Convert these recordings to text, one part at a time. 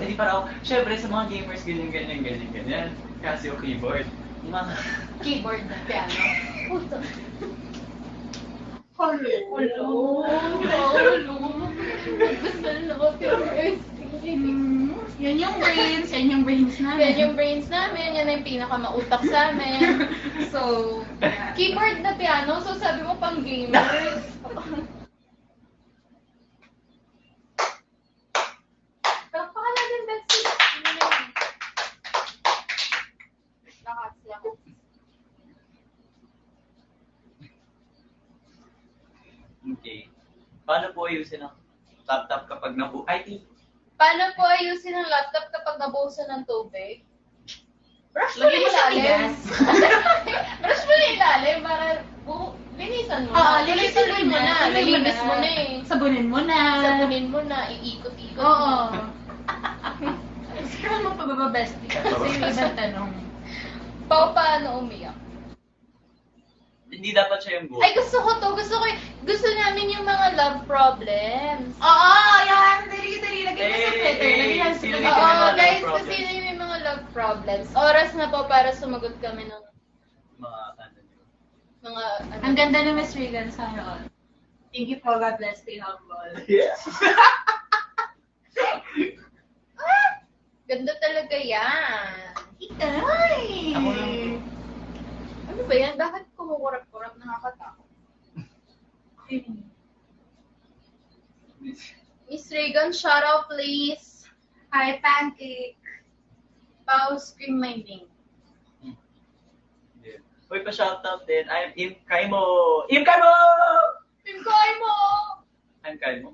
Hindi parang, syempre sa mga gamers, ganyan. Casio keyboard. Mga... Keyboard na piano. Puto. Hello. Gusto na ko Yan yung brains namin. Yan yung brains namin, yan yung pinakamautak sa amin. So, yeah. Keyboard na piano, so sabi mo pang gamers. Pakala din, Betsy. Lakas. Okay. Paano po ayusin ang laptop kapag Ay, Paano po ayusin ang laptop kapag nabuhusan ng tubig? Brush mo Lagyan yung mo sa ilalim. tigas. Brush mo yung ilalim para linisan mo. Oo, Linisin mo na. Nalinis mo na eh. Sabunin mo na. Sabunin mo na, iikot-ikot. Oo. Scroll mo pa ba bestie? Kasi yung ibang tanong. Paano umiyak? hindi dapat siya yung goal. Ay, gusto ko to. Gusto namin yung mga love problems. Oo, yan. Dali. Lagyan mo sa Twitter. Lagyan mo sa Sino Twitter. yung mga Oo, love guys, problems? kasi yun yung mga love problems. Oras na po para sumagot kami ng Mga ano nyo. mga Ang ganda ni Miss Regan sa all. Thank you for God bless the humble. Yeah. Ganda talaga yan. Ay! Ako lang. Ano ba yan? Bakit kumukurap-kurap? Nakakatakot. Miss Regan, shout out please. Hi, Pancake. Pau, scream my name. Yeah. Uy, pa-shoutout din. I'm Im Kaimo! Im Kaimo! Imkay mo! I'm Kaimo.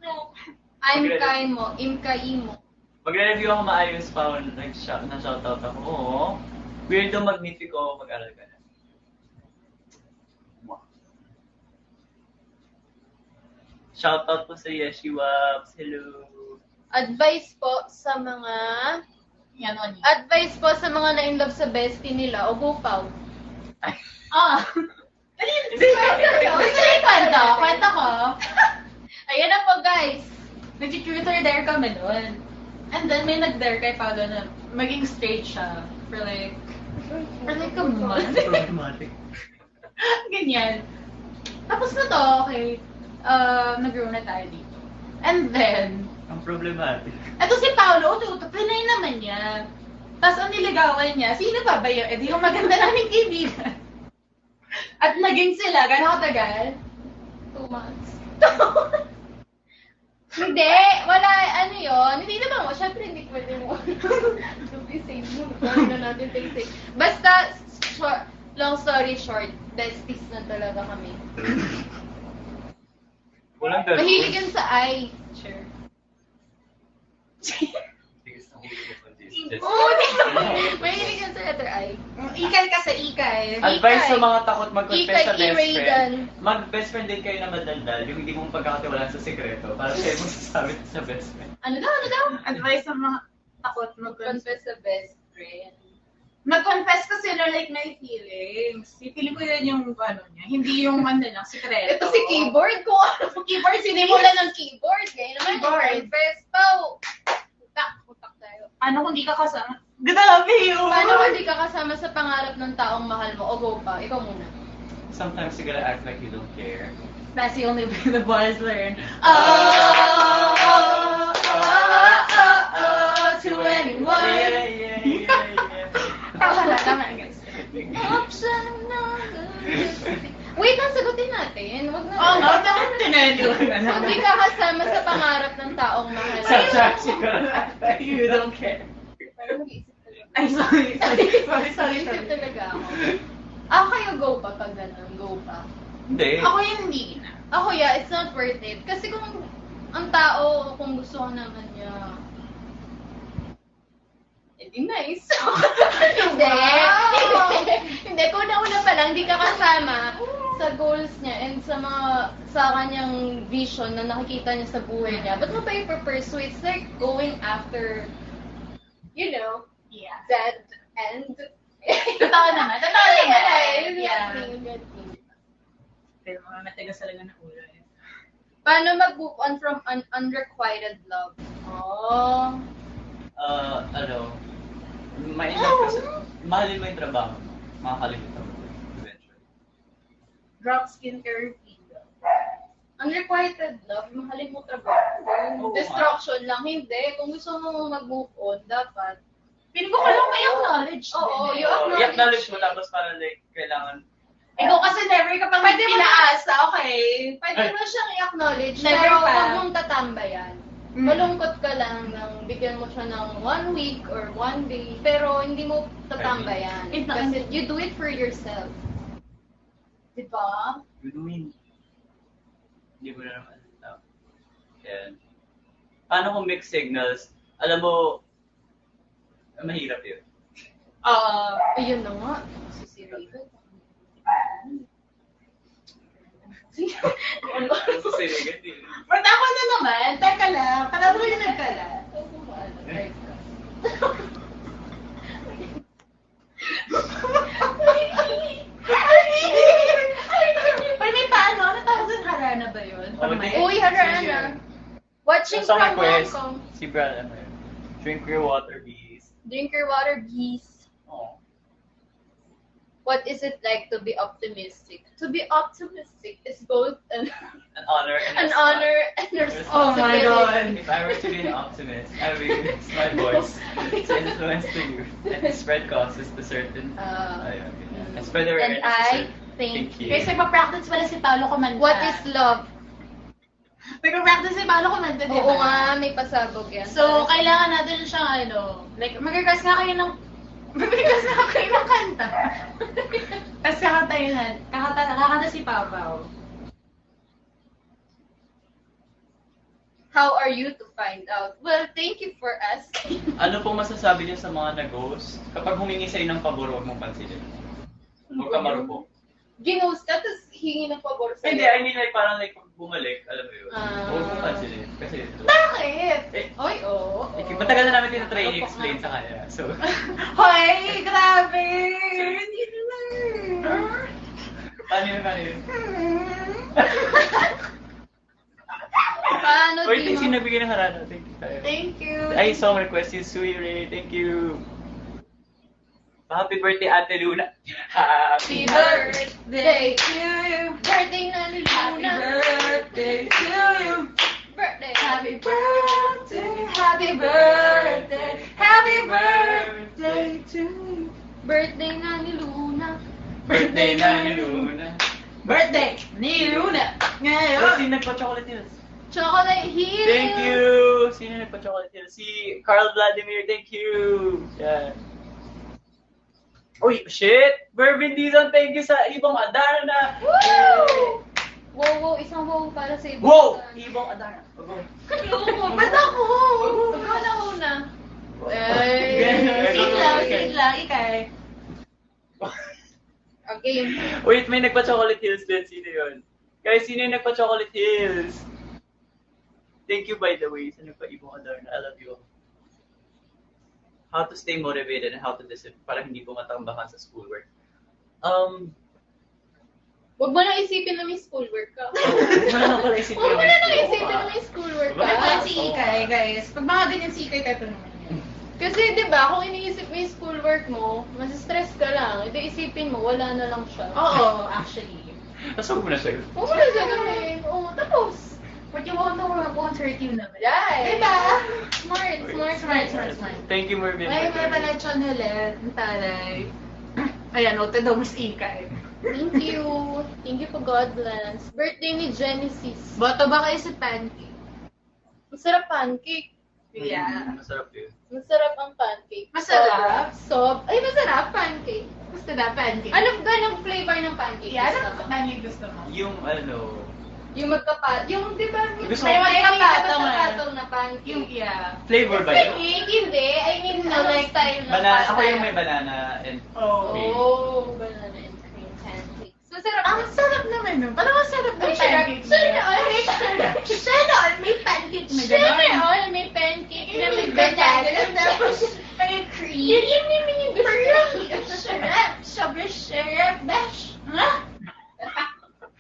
No. I'm Kaimo. Imkaimo. Magre-review ako maayos pa na shoutout ako. Oo. Weirdo magnific ako mag-aral ka na. Mwah. Shoutout po sa Yeshi Wabs. Hello. Advice po sa mga Yan on you. Advice po sa mga na-inlove sa bestie nila o gupaw. Ah! Gusto niyo kwento ko? Ayan na po guys. Nag-truth or dare kami doon. And then may nag-dare kay Paolo na maging straight siya for like a month. Problematic. Ganyan. Tapos na to, okay. Nag-grow na tayo dito. And then, Ang problematic. eto si Paolo, pinay naman niya. Tapos ang niligawan niya, sino pa ba yun? Eh di yung maganda naming kaibigan. At naging sila, gano'ng katagal? 2 months. Hindi, wala, ano yun. Hindi naman mo, syempre hindi pwede mo. Don't be safe mo. Gawin na natin take safe. Basta, long story short, besties na talaga kami. Walang ganun. Mahilig yan sa eye. Sure. Mahilig yan sa letter I. Ikay kasi, ikay. Advice sa mga takot mag-confess sa Ikay, best Reagan. friend. Mag-best friend din kayo na madaldal, yung hindi mong pagkakatiwalaan sa sekreto para siya yung masasabi sa best friend. Ano daw? Advice sa mga takot Confess sa best friend. Mag-confess kasi na like may feelings. Feeling ko yun yung ano niya. Hindi yung ano lang, sekreto. Ito si keyboard ko. Keyboard, Sinimulan ng keyboard. Kaya naman, Keyboard. confess pa. Utak tayo. Ano kung di ka kasama? Grabe yun! Paano kung di ka kasama sa pangarap ng taong mahal mo? O go pa, ikaw muna. Sometimes you gotta act like you don't care. That's the only way the boys learn. To anyone. Yeah. Tama na guys. Option Wait lang, sagutin natin. Wag na. Oo nga, dapat tinedyo. Kung di ka kasama sa pangarap ng taong mahal mo. Sometimes you gotta act like you don't care. Parang mag-iisip talaga. Ay, sorry. Mag-iisip talaga ako. Ako kayo go pa pag gano'n. Go pa. Hindi. Ako yung hindi na. Ako, yeah, it's not worth it. Kasi kung ang tao, kung gusto ko naman niya, edi nice. Hindi. Hindi. Kung una pa lang, di ka kasama sa goals niya and sa kanyang vision na nakikita niya sa buhay niya. Ba't mo pa i-pursue? It's like going after, you know, Yeah. dead end. Totoo naman. Yeah. Pero mga matigas talaga ng ulo eh. Paano mag-move on from unrequited love? Oh. mahalin mo yung trabaho mo, makakalimutan mo eventually. Drop skincare routine. Unrequited love, mahalin mo trabaho. Oo, Distraction lang, hindi. Kung gusto mo mag-move on, dapat. Piling ko lang may acknowledge. Oo, din eh. you I-acknowledge mo tapos para like, kailangan, Ikaw kasi never ka pang Pwede mo pinaasa, okay? Pwede mo siyang i-acknowledge, Never pero pa. huwag mong tatambayan. Mm. Malungkot ka lang nang bigyan mo siya ng 1 week or 1 day, pero hindi mo tatambayan. It's not- Kasi you do it for yourself. Diba? you doing, hindi mo na naman alam. Yan. Paano kung mixed signals? Alam mo, mahirap yun. Ayun na nga. Si Siri. Susiligan din. But ako na naman, teka lang, parang mo yung nagkala. Pero may paano? Ano tawag sa harana ba yun? Uy, harana. Watching Song from Hong request. Kong. Si Brad, ano yun? Drink your water, bees. Drink your water, geese. Oh. What is it like to be optimistic? To be optimistic is both an An honor and a honor and a Oh my responsibility. God. If I were to be an optimist, I would use my voice to influence the youth and spread causes to certain. Ayun, ganyan. And spread awareness And to I certain. thank you. Kasi nagpa-practice pala si Paolo Comanda. What is love? Nagpa-practice si Paolo Comanda, di ba? Oo nga, may pasabog yan. So, kailangan natin siyang like, mag-request nga kayo ng kanta. Tapos kakanta si Pao. How are you to find out? Well, thank you for asking. Ano pong masasabi niyo sa mga nag-ghost? Kapag humingi sa'yo ng pabor, huwag mong pansinin. Huwag ka marupok. Ginost ka, tapos hingi ng pabor sa'yo. Hindi, I mean like parang like pag bumalik, alam mo yun. Ah. Huwag mong pansinin. Kasi ito. Bakit? Oy, oo. Matagal na namin tinatry i-explain sa kanya. So, Hoy, grabe! Hindi naman. paano yun? Paano Uy, di sino mo? nagbigay ng harana? Thank you tayo. Thank you. Ay, song request you, Suire. Thank you. Happy birthday, Ate Luna. Happy birthday to you. Birthday na ni Happy Luna. birthday to you. Birthday. Happy birthday. Happy birthday. Happy birthday to you. Birthday na ni Luna. Birthday na ni Luna. Birthday ni Luna. Oh, Ngayon. sino nagpa-chocolate hills? Chocolate Hill. Thank you! Sino nagpa-chocolate hills? Si Carl Vladimir, thank you! Yan. Uy, shit! Bervin Dizon, thank you sa Ibong Adarna! Woo! Wow, wow, isang wow para sa ibang Wow! bata. Ibong Adarna. Ayoko, ba't ako? Ikaw na una. Sit lang, ikay. Okay. Wait, may nagpa-chocolate hills din. Sino yun? Guys, sino yung nagpa-chocolate hills? Thank you, by the way, sa nagpa-Ibong Adarna. I love you all. How to stay motivated and how to discipline para hindi po matambakan sa schoolwork. Huwag mo na isipin na may schoolwork ka. Wala na pala isipin Huwag mo yung na lang school. isipin na may schoolwork ka. Ito si Ikay, guys. Pag mga ganyan si Ikay, tato naman yan. Kasi di ba, kung iniisip mo yung schoolwork mo, mas-stress ka lang. Hindi isipin mo, wala na lang siya. Oo, actually. Tapos huwag mo na sa'yo. Huwag mo na siya gawin. Oo, tapos. But you won't know won't hurt you naman. Right. Diba? Smart. Thank you, Mervin. May palechon ulit. Ang talay. Ayan, noted daw mas Ikay. Thank you. Thank you po, God bless. Birthday ni Genesis. Boto ba kayo sa pancake? Masarap pancake. Yeah. Masarap yun. Masarap ang pancake. Masarap? Ay, masarap pancake. Gusto na pancake? Anong ganang flavor ng pancake? Yeah, Gusto ano mo? pancake gusto mo? Yung ano, Yung magkapat. Yung, di ba? Gusto may mo- magkapatong na pancake. Yung, yeah. flavor ba yun? Pancake, hindi. I mean, No, ano like, style na Banana, pasta. ako yung may banana and Oh. cream. Oh, banana and cream pancake. Masarap. Ang sarap naman nun. Parang ang sarap ng Ay, sarap. pancake Sana na. all may Sana all may pancake na Sana gano'n. all may pancake na may banana, banana. tapos may cream. Yun naman yung gusto ko. Sarap. Sobrang sarap. Dash.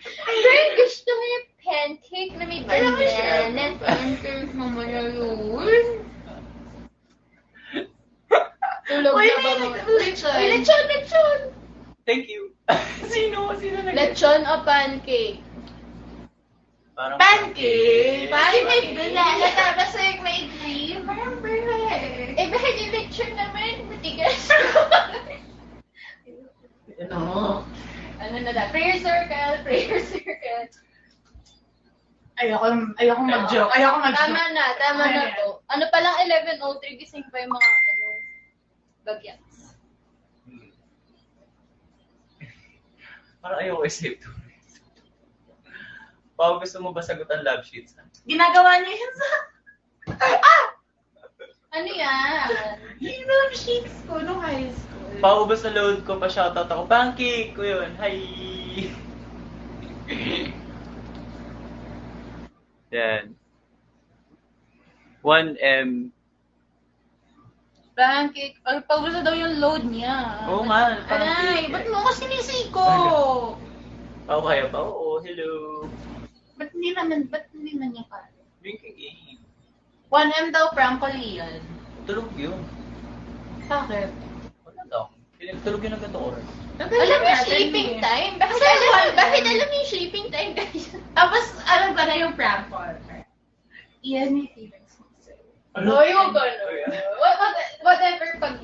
Pero gusto mo yung pancake na may Alam mo siya. banana. Pancake naman na yun. Tulog Uy, na ba may mga... lechon. Uy, lechon! Thank you. Sino nag- Lechon o pancake? Parang Pancake. Pancake. Banana, tapos like may cream. Parang perfect. Eh, bakit yung lechon naman? Matigas. Ano? Ano na da? Prayer circle, prayer circle. Ayoko mag-joke. Tama na Ayan. to. Ano pa lang 11:03, gising pa yung mga bagyats. Parang ayoko i-save to. Pao, gusto mo ba sagutan love sheets? Ginagawa niya yun sa... Ano yan? Yung love sheets ko nung high school. Pao, basta load ko pa shoutout ako. Pancake ko yun. Hi! Yan. 1M. Pancake. Ay, paubusa daw yung load niya. Oo nga, Aray, pancake. ba't mo ako sinisiko? Pao kaya pa? Oo, hello. Ba't hindi naman niya kaya? Drinking game. 1M daw, Franco Leon. Tulog yun. Bakit? Wala daw. Tulog yun ng ganito oras. Alam mo yung sleeping time? Bakit alam mo yung sleeping time, guys? Tapos, ano ba na yung prank call? Iyan may feelings mo sa'yo. Ano yung gano'n? Whatever pag...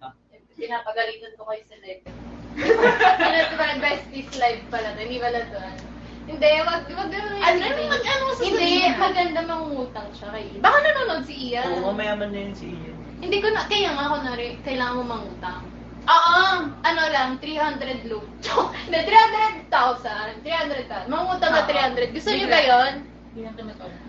Ah. Pinapagalitan ko kayo sa live. Ano ito ba? Besties live pala to. Hindi pala to. Hindi, wag gano'n. Ano sa Hindi, maganda mangungutang siya kay Ian. Baka nanonood si Ian. Oo, mayaman na yun si Ian. Hindi ko na, kaya nga kunwari, kailangan mo mangutang. Oo! Ano lang, 300 loop. Hindi, 300,000. 300,000. Mangutang na 300. Gusto niyo ba yun? Hindi na tumatawag.